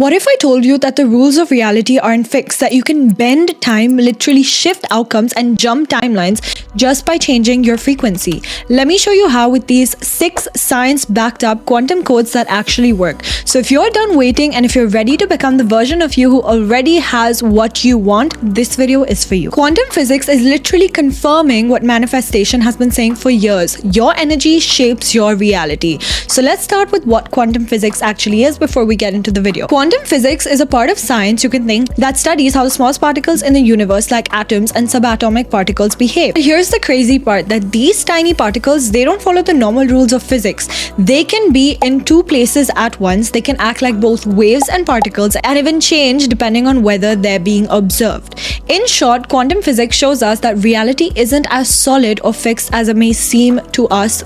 What if I told you that the rules of reality aren't fixed, that you can bend time, literally shift outcomes and jump timelines just by changing your frequency? Let me show you how with these 6 science-backed up quantum codes that actually work. So if you're done waiting and if you're ready to become the version of you who already has what you want, this video is for you. Quantum physics is literally confirming what manifestation has been saying for years. Your energy shapes your reality. So let's start with what quantum physics actually is before we get into the video. Quantum physics is a part of science, you can think, that studies how the smallest particles in the universe like atoms and subatomic particles behave. Here's the crazy part, that these tiny particles, they don't follow the normal rules of physics. They can be in 2 places at once. They can act like both waves and particles and even change depending on whether they're being observed. In short, quantum physics shows us that reality isn't as solid or fixed as it may seem to us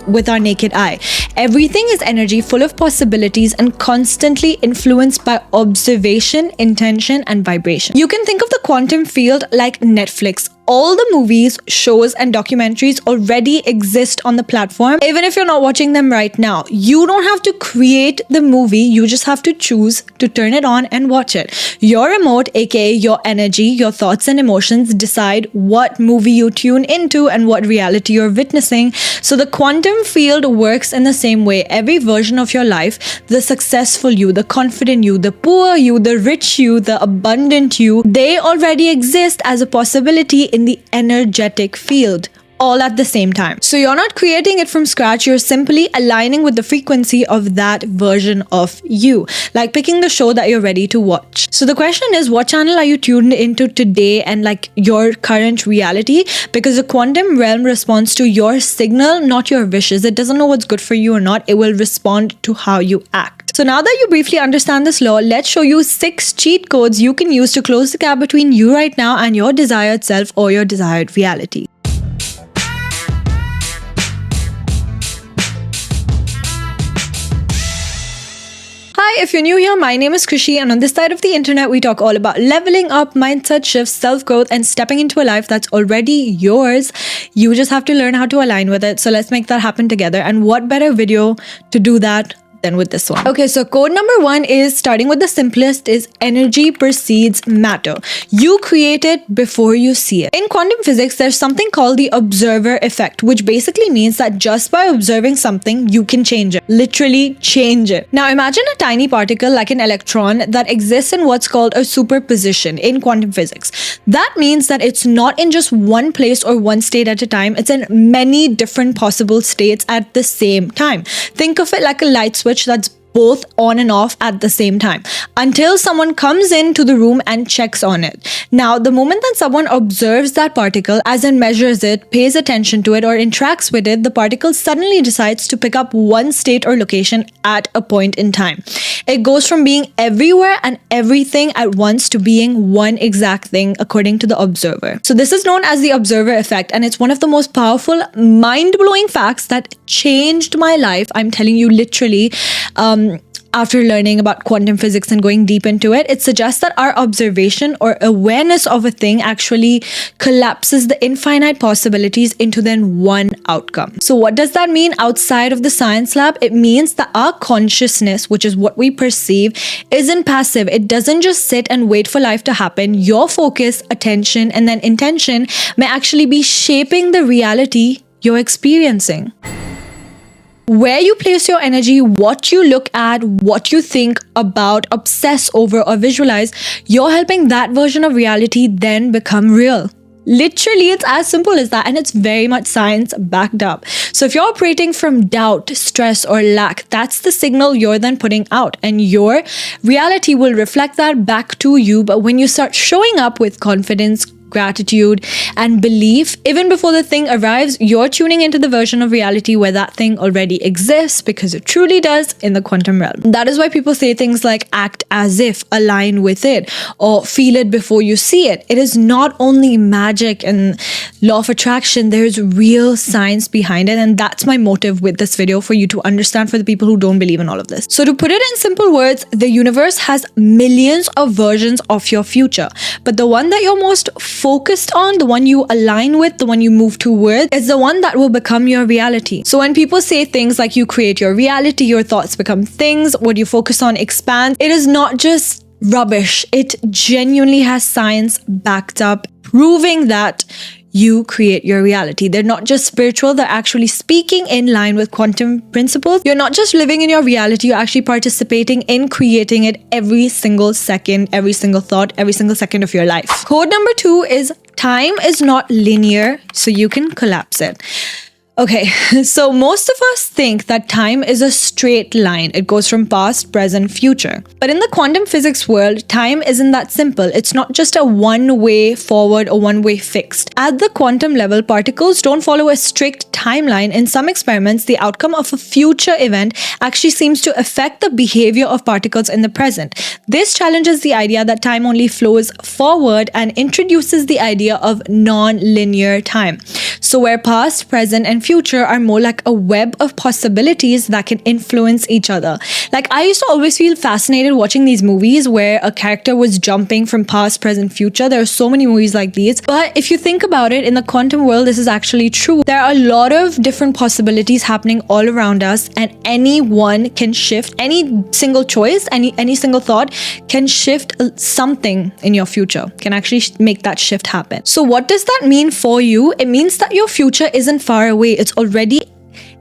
with our naked eye. Everything is energy, full of possibilities and constantly influenced by observation, intention and vibration. You can think of the quantum field like Netflix. All the movies, shows and documentaries already exist on the platform. Even if you're not watching them right now, you don't have to create the movie, you just have to choose to turn it on and watch it. Your remote, aka your energy, your thoughts and emotions decide what movie you tune into and what reality you're witnessing. So the quantum field works in the same way. Every version of your life, the successful you, the confident you, the poor you, the rich you, the abundant you, they already exist as a possibility in the energetic field, all at the same time. So you're not creating it from scratch, you're simply aligning with the frequency of that version of you, like picking the show that you're ready to watch. So the question is, what channel are you tuned into today and like your current reality? Because the quantum realm responds to your signal, not your wishes. It doesn't know what's good for you or not. It will respond to how you act. So now that you briefly understand this law, let's show you 6 cheat codes you can use to close the gap between you right now and your desired self or your desired reality. Hi, if you're new here, my name is Krishi, and on this side of the internet, we talk all about leveling up, mindset shifts, self-growth, and stepping into a life that's already yours. You just have to learn how to align with it. So let's make that happen together. And what better video to do that than with this one. Okay, so code number 1 is, starting with the simplest, is energy precedes matter. You create it before you see it. In quantum physics, there's something called the observer effect, which basically means that just by observing something, you can change it. Literally change it. Now imagine a tiny particle like an electron that exists in what's called a superposition in quantum physics. That means that it's not in just one place or one state at a time. It's in many different possible states at the same time. Think of it like a light switch that's both on and off at the same time until someone comes into the room and checks on it. Now, the moment that someone observes that particle, as in measures it, pays attention to it or interacts with it, the particle suddenly decides to pick up one state or location at a point in time. It goes from being everywhere and everything at once to being one exact thing according to the observer. So this is known as the observer effect, and it's one of the most powerful, mind-blowing facts that changed my life. I'm telling you, literally, after learning about quantum physics and going deep into it, it suggests that our observation or awareness of a thing actually collapses the infinite possibilities into then one outcome. So what does that mean outside of the science lab? It means that our consciousness, which is what we perceive, isn't passive. It doesn't just sit and wait for life to happen. Your focus, attention, and then intention may actually be shaping the reality you're experiencing. Where you place your energy, what you look at, what you think about, obsess over or visualize, you're helping that version of reality then become real. Literally, it's as simple as that, and it's very much science backed up. So if you're operating from doubt, stress, or lack, that's the signal you're then putting out, and your reality will reflect that back to you. But when you start showing up with confidence, gratitude, and belief, even before the thing arrives, you're tuning into the version of reality where that thing already exists, because it truly does in the quantum realm. That is why people say things like act as if, align with it, or feel it before you see it. It is not only magic and law of attraction, there's real science behind it, and that's my motive with this video, for you to understand, for the people who don't believe in all of this. So to put it in simple words, the universe has millions of versions of your future, but the one that you're most focused on, the one you align with, the one you move towards, is the one that will become your reality. So when people say things like you create your reality, your thoughts become things, what you focus on expands, it is not just rubbish. It genuinely has science backed up, proving that you create your reality. They're not just spiritual, they're actually speaking in line with quantum principles. You're not just living in your reality, you're actually participating in creating it every single second, every single thought, every single second of your life. Code number 2 is time is not linear, so you can collapse it. Okay, so most of us think that time is a straight line. It goes from past, present, future. But in the quantum physics world, time isn't that simple. It's not just a one-way forward or one-way fixed. At the quantum level, particles don't follow a strict timeline. In some experiments, the outcome of a future event actually seems to affect the behavior of particles in the present. This challenges the idea that time only flows forward and introduces the idea of non-linear time. So where past, present, and future are more like a web of possibilities that can influence each other. Like, I used to always feel fascinated watching these movies where a character was jumping from past, present, future. There are so many movies like these. But if you think about it, in the quantum world, this is actually true. There are a lot of different possibilities happening all around us, and anyone can shift. Any single choice, any single thought can shift something in your future, can actually make that shift happen. So what does that mean for you? It means that your future isn't far away. It's already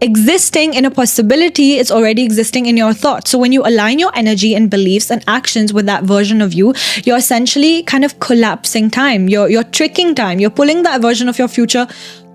existing in a possibility. It's already existing in your thoughts. So when you align your energy and beliefs and actions with that version of you, you're essentially kind of collapsing time. You're tricking time. You're pulling that version of your future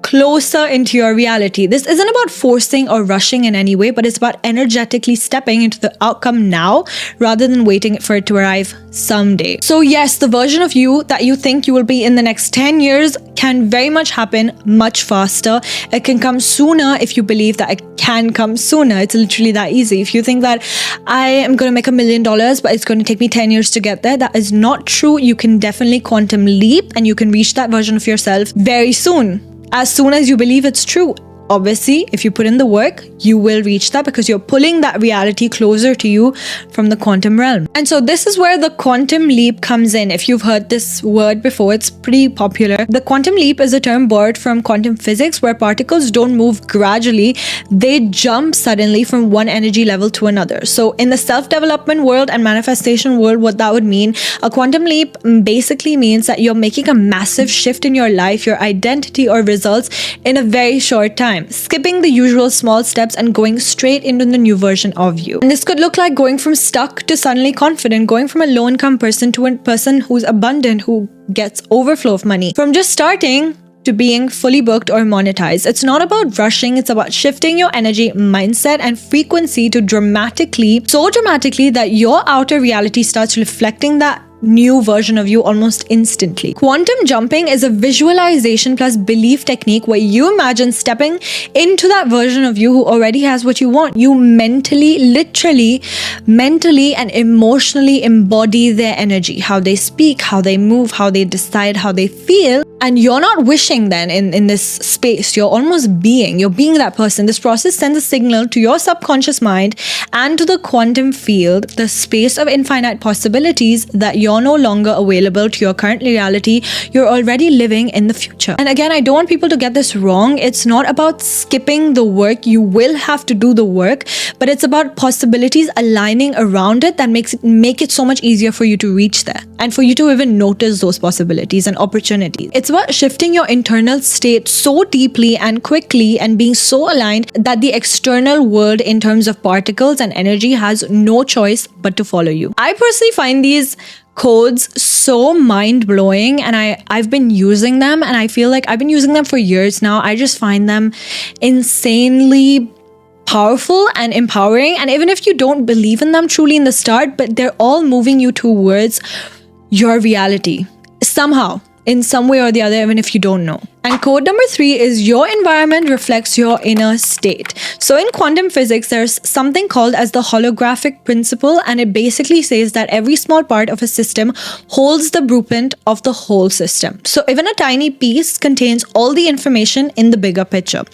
closer into your reality. This isn't about forcing or rushing in any way, but it's about energetically stepping into the outcome now rather than waiting for it to arrive someday. So yes, the version of you that you think you will be in the next 10 years can very much happen much faster. It can come sooner if you believe that it can come sooner. It's literally that easy. If you think that I am going to make $1 million, but it's going to take me 10 years to get there, that is not true. You can definitely quantum leap and you can reach that version of yourself very soon as you believe it's true. Obviously, if you put in the work, you will reach that because you're pulling that reality closer to you from the quantum realm. And so this is where the quantum leap comes in. If you've heard this word before, it's pretty popular. The quantum leap is a term borrowed from quantum physics where particles don't move gradually, they jump suddenly from one energy level to another. So in the self-development world and manifestation world, what that would mean, a quantum leap basically means that you're making a massive shift in your life, your identity or results in a very short time, skipping the usual small steps and going straight into the new version of you. And this could look like going from stuck to suddenly confident, going from a low income person to a person who's abundant, who gets overflow of money, from just starting to being fully booked or monetized. It's not about rushing, it's about shifting your energy, mindset, and frequency to so dramatically that your outer reality starts reflecting that new version of you almost instantly. Quantum jumping is a visualization plus belief technique where you imagine stepping into that version of you who already has what you want. You literally mentally and emotionally embody their energy, how they speak, how they move, how they decide, how they feel. And you're not wishing then in this space, you're almost being that person. This process sends a signal to your subconscious mind and to the quantum field, the space of infinite possibilities, that you're no longer available to your current reality. You're already living in the future. And again, I don't want people to get this wrong. It's not about skipping the work. You will have to do the work, but it's about possibilities aligning around it that make it so much easier for you to reach there and for you to even notice those possibilities and opportunities. It's about shifting your internal state so deeply and quickly and being so aligned that the external world in terms of particles and energy has no choice but to follow you. I personally find these codes so mind-blowing, and I've been using them, and I feel like I've been using them for years now. I just find them insanely powerful and empowering. And even if you don't believe in them truly in the start, but they're all moving you towards your reality somehow, in some way or the other, even if you don't know. And code number 3 is your environment reflects your inner state. So in quantum physics, there's something called as the holographic principle, and it basically says that every small part of a system holds the blueprint of the whole system. So even a tiny piece contains all the information in the bigger picture.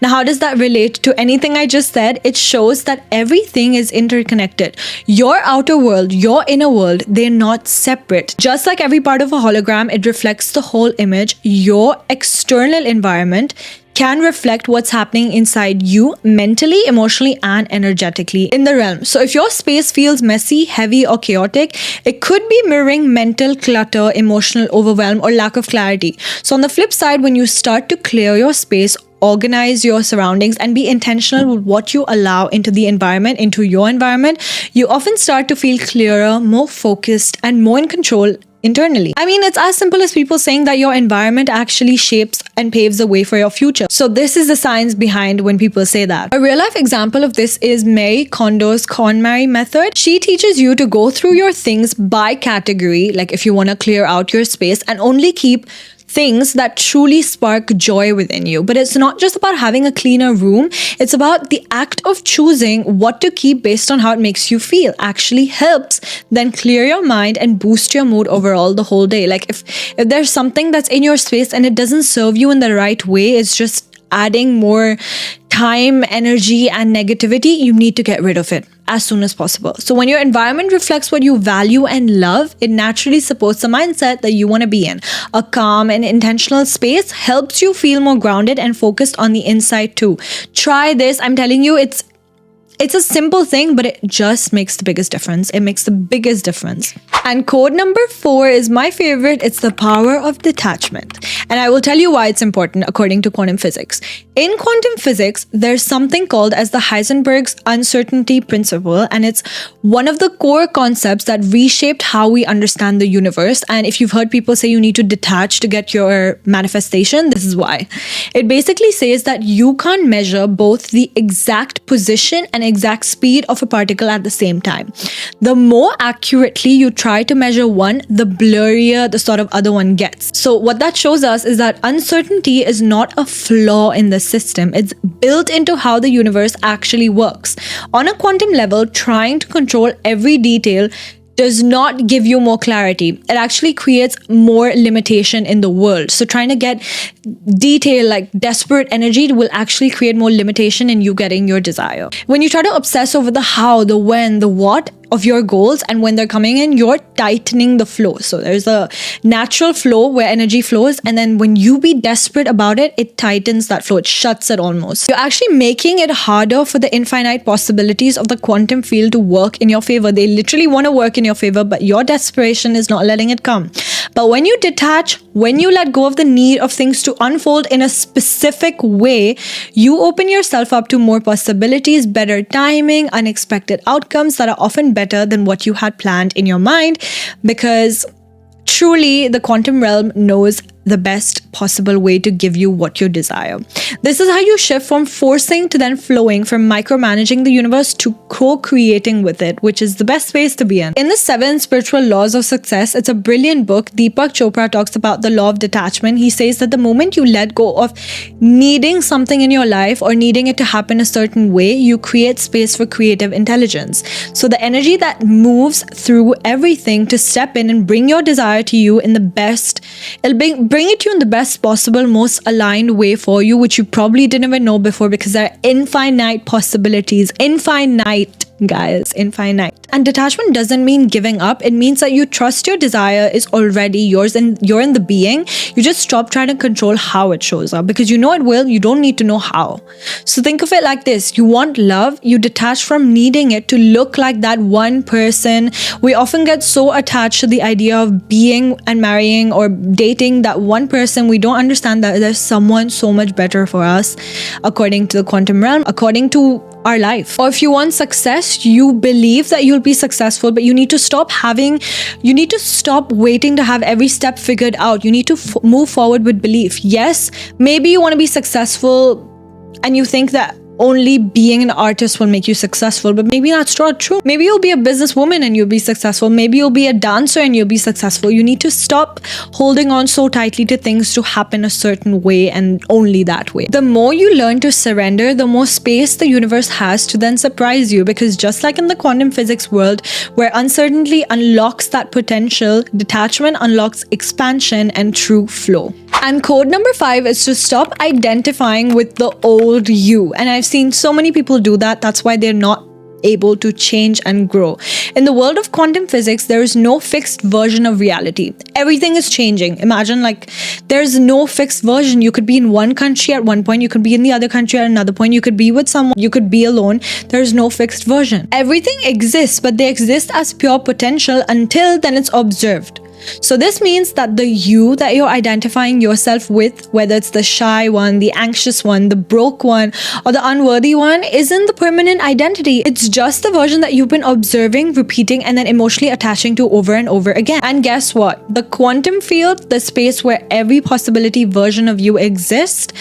Now, how does that relate to anything I just said? It shows that everything is interconnected. Your outer world, your inner world, they're not separate. Just like every part of a hologram, it reflects the whole image. Your external environment can reflect what's happening inside you mentally, emotionally, and energetically in the realm. So if your space feels messy, heavy, or chaotic, it could be mirroring mental clutter, emotional overwhelm, or lack of clarity. So on the flip side, when you start to clear your space, organize your surroundings, and be intentional with what you allow into the environment, into your environment, you often start to feel clearer, more focused, and more in control internally. I mean, it's as simple as people saying that your environment actually shapes and paves the way for your future. So this is the science behind when people say that. A real life example of this is Marie Kondo's KonMari method. She teaches you to go through your things by category, like if you want to clear out your space, and only keep things that truly spark joy within you. But it's not just about having a cleaner room. It's about the act of choosing what to keep based on how it makes you feel actually helps then clear your mind and boost your mood overall the whole day. Like if there's something that's in your space and it doesn't serve you in the right way, it's just adding more time, energy, and negativity, you need to get rid of it as soon as possible. So when your environment reflects what you value and love, it naturally supports the mindset that you want to be in. A calm and intentional space helps you feel more grounded and focused on the inside too. Try this. I'm telling you, it's a simple thing, but it just makes the biggest difference. It makes the biggest difference. And code number 4 is my favorite. It's the power of detachment. And I will tell you why it's important according to quantum physics. In quantum physics, there's something called as the Heisenberg's uncertainty principle, and it's one of the core concepts that reshaped how we understand the universe. And if you've heard people say you need to detach to get your manifestation, this is why. It basically says that you can't measure both the exact position and exact speed of a particle at the same time. The more accurately you try to measure one, the blurrier the sort of other one gets. So what that shows us is that uncertainty is not a flaw in the system. It's built into how the universe actually works. On a quantum level, trying to control every detail does not give you more clarity. It actually creates more limitation in the world. So trying to get detail, like desperate energy, will actually create more limitation in you getting your desire. When you try to obsess over the how, the when, the what of your goals, and when they're coming in, you're tightening the flow. So there's a natural flow where energy flows, and then when you be desperate about it, it tightens that flow. It shuts it almost. You're actually making it harder for the infinite possibilities of the quantum field to work in your favor. They literally want to work in your favor, but your desperation is not letting it come. But when you detach, when you let go of the need of things to unfold in a specific way, you open yourself up to more possibilities, better timing, unexpected outcomes that are often better than what you had planned in your mind, because truly the quantum realm knows the best possible way to give you what you desire. This is how you shift from forcing to then flowing, from micromanaging the universe to co-creating with it, which is the best space to be in. In the 7 Spiritual Laws of Success, it's a brilliant book. Deepak Chopra talks about the law of detachment. He says that the moment you let go of needing something in your life or needing it to happen a certain way, you create space for creative intelligence. So the energy that moves through everything to step in and bring your desire to you in the best, it'll bring it to you in the best possible, most aligned way for you, which you probably didn't even know before, because there are infinite possibilities. Infinite, guys, infinite. And detachment doesn't mean giving up. It means that you trust your desire is already yours and you're in the being. You just stop trying to control how it shows up, because you know it will. You don't need to know how. So think of it like this. You want love. You detach from needing it to look like that one person. We often get so attached to the idea of being and marrying or dating that one person. We don't understand that there's someone so much better for us according to the quantum realm, according to our life. Or if you want success, you believe that you'll be successful, but you need to stop waiting to have every step figured out. You need to move forward with belief. Yes, maybe you want to be successful and you think that, only being an artist will make you successful, but maybe that's not true.Maybe you'll be a businesswoman and you'll be successful. Maybe you'll be a dancer and you'll be successful. You need to stop holding on so tightly to things to happen a certain way and only that way. The more you learn to surrender, the more space the universe has to then surprise you, because just like in the quantum physics world, where uncertainty unlocks that potential, detachment unlocks expansion and true flow. And code number 5 is to stop identifying with the old you. And I've seen so many people do that. That's why they're not able to change and grow. In the world of quantum physics, there is no fixed version of reality. Everything is changing. Imagine like there's no fixed version. You could be in one country at one point, you could be in the other country at another point, you could be with someone, you could be alone. There's no fixed version. Everything exists, but they exist as pure potential until then it's observed. So this means that the you that you're identifying yourself with, whether it's the shy one, the anxious one, the broke one, or the unworthy one, isn't the permanent identity. It's just the version that you've been observing, repeating, and then emotionally attaching to over and over again. And guess what? The quantum field, the space where every possibility version of you exists,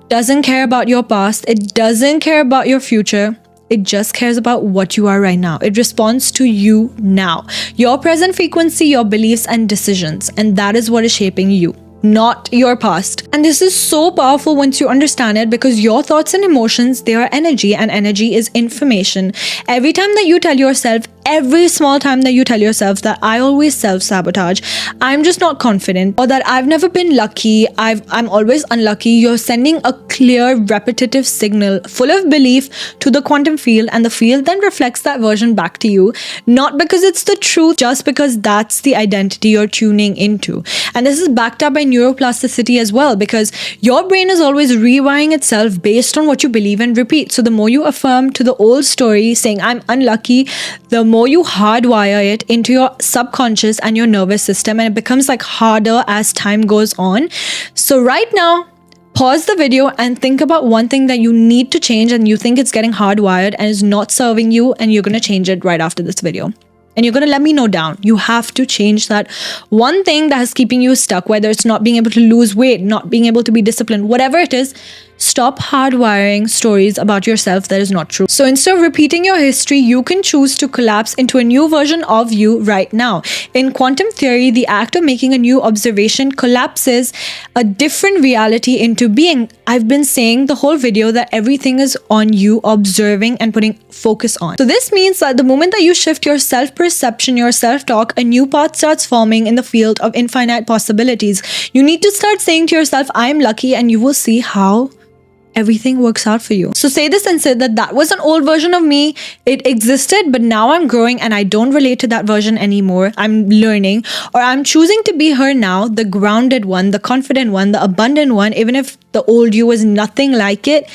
doesn't care about your past. It doesn't care about your future. It just cares about what you are right now. It responds to you now, your present frequency, your beliefs and decisions. And that is what is shaping you, not your past. And this is so powerful once you understand it, because your thoughts and emotions, they are energy, and energy is information. Every time that you tell yourself, every small time that you tell yourself that I always self-sabotage, I'm just not confident, or that I've never been lucky, I'm always unlucky, you're sending a clear, repetitive signal full of belief to the quantum field, and the field then reflects that version back to you, not because it's the truth, just because that's the identity you're tuning into. And this is backed up by neuroplasticity as well, because your brain is always rewiring itself based on what you believe and repeat. So the more you affirm to the old story saying I'm unlucky, the more you hardwire it into your subconscious and your nervous system, and it becomes like harder as time goes on. So right now, pause the video and think about one thing that you need to change and you think it's getting hardwired and is not serving you, and you're going to change it right after this video. And you're going to let me know down. You have to change that one thing that is keeping you stuck, whether it's not being able to lose weight, not being able to be disciplined, whatever it is. Stop hardwiring stories about yourself that is not true. So instead of repeating your history, you can choose to collapse into a new version of you right now. In quantum theory, the act of making a new observation collapses a different reality into being. I've been saying the whole video that everything is on you observing and putting focus on. So this means that the moment that you shift your self-perception, your self-talk, a new path starts forming in the field of infinite possibilities. You need to start saying to yourself, I'm lucky, and you will see how everything works out for you. So say this and say that was an old version of me. It existed, but now I'm growing and I don't relate to that version anymore. I'm learning, or I'm choosing to be her now, the grounded one, the confident one, the abundant one, even if the old you is nothing like it.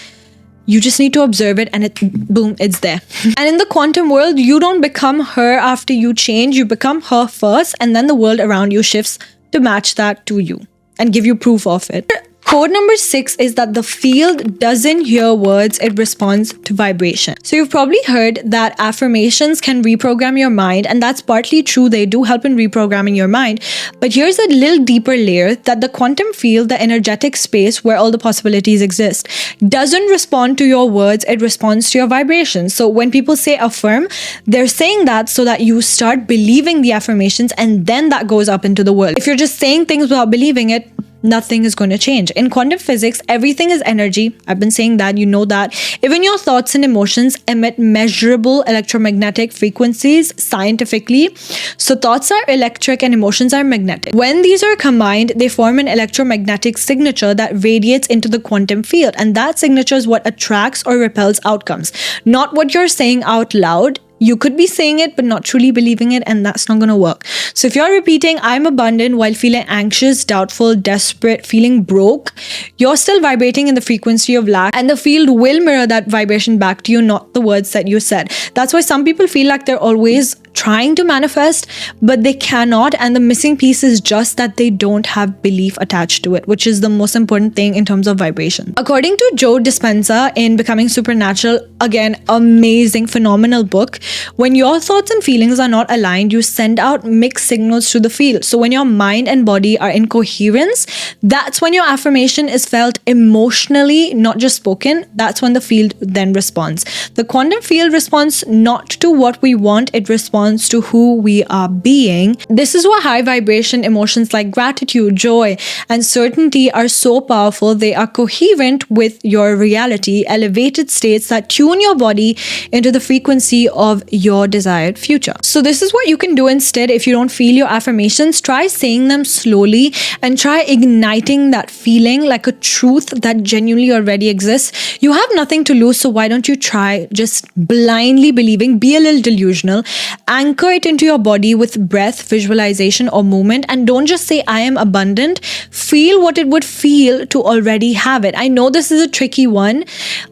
You just need to observe it, and boom, it's there. And in the quantum world, you don't become her after you change. You become her first, and then the world around you shifts to match that to you and give you proof of it. Code number 6 is that the field doesn't hear words, it responds to vibration. So you've probably heard that affirmations can reprogram your mind, and that's partly true. They do help in reprogramming your mind. But here's a little deeper layer, that the quantum field, the energetic space where all the possibilities exist, doesn't respond to your words, it responds to your vibrations. So when people say affirm, they're saying that so that you start believing the affirmations, and then that goes up into the world. If you're just saying things without believing it, nothing is going to change. In quantum physics, everything is energy. I've been saying that, you know that. Even your thoughts and emotions emit measurable electromagnetic frequencies scientifically. So thoughts are electric and emotions are magnetic. When these are combined, they form an electromagnetic signature that radiates into the quantum field. And that signature is what attracts or repels outcomes, not what you're saying out loud. You could be saying it, but not truly believing it, and that's not going to work. So if you're repeating, I'm abundant, while feeling anxious, doubtful, desperate, feeling broke, you're still vibrating in the frequency of lack, and the field will mirror that vibration back to you, not the words that you said. That's why some people feel like they're always trying to manifest, but they cannot, and the missing piece is just that they don't have belief attached to it, which is the most important thing in terms of vibration. According to Joe Dispenza in Becoming Supernatural, again, amazing, phenomenal book, When your thoughts and feelings are not aligned, you send out mixed signals to the field. So when your mind and body are in coherence, that's when your affirmation is felt emotionally, not just spoken. That's when the field then responds. The quantum field responds not to what we want, it responds to who we are being. This is why high vibration emotions like gratitude, joy, and certainty are so powerful. They are coherent with your reality, elevated states that tune your body into the frequency of your desired future. So this is what you can do instead. If you don't feel your affirmations, try saying them slowly and try igniting that feeling like a truth that genuinely already exists. You have nothing to lose, so why don't you try just blindly believing? Be a little delusional. Anchor it into your body with breath, visualization, or movement, and don't just say I am abundant. Feel what it would feel to already have it. I know this is a tricky one,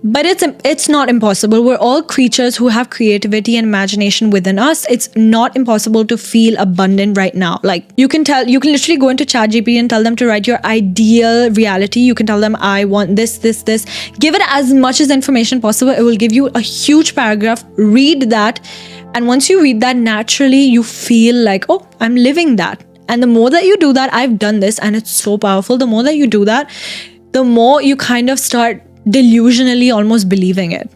but it's not impossible. We're all creatures who have creativity and imagination within us. It's not impossible to feel abundant right now. Like you can literally go into ChatGPT and tell them to write your ideal reality. You can tell them I want this. Give it as much as information possible. It will give you a huge paragraph. Read that. And once you read that, naturally you feel like, oh, I'm living that. And the more that you do that, I've done this and it's so powerful. The more that you do that, the more you kind of start delusionally almost believing it.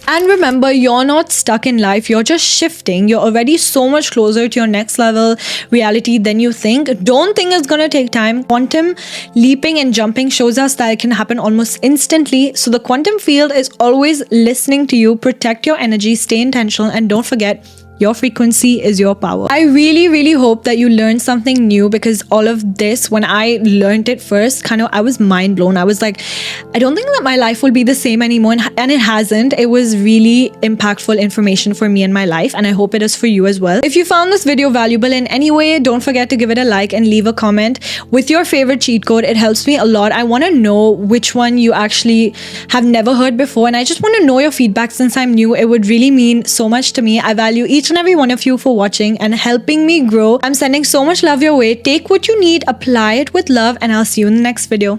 And remember, you're not stuck in life. You're just shifting. You're already so much closer to your next level reality than you think. Don't think it's going to take time. Quantum leaping and jumping shows us that it can happen almost instantly. So the quantum field is always listening to you. Protect your energy, stay intentional, and don't forget, your frequency is your power. I really, really hope that you learned something new, because all of this, when I learned it first, I was mind blown. I was like, I don't think that my life will be the same anymore. And it hasn't. It was really impactful information for me in my life. And I hope it is for you as well. If you found this video valuable in any way, don't forget to give it a like and leave a comment with your favorite cheat code. It helps me a lot. I want to know which one you actually have never heard before. And I just want to know your feedback since I'm new. It would really mean so much to me. I value each and every one of you for watching and helping me grow. I'm sending so much love your way. Take what you need, apply it with love, and I'll see you in the next video.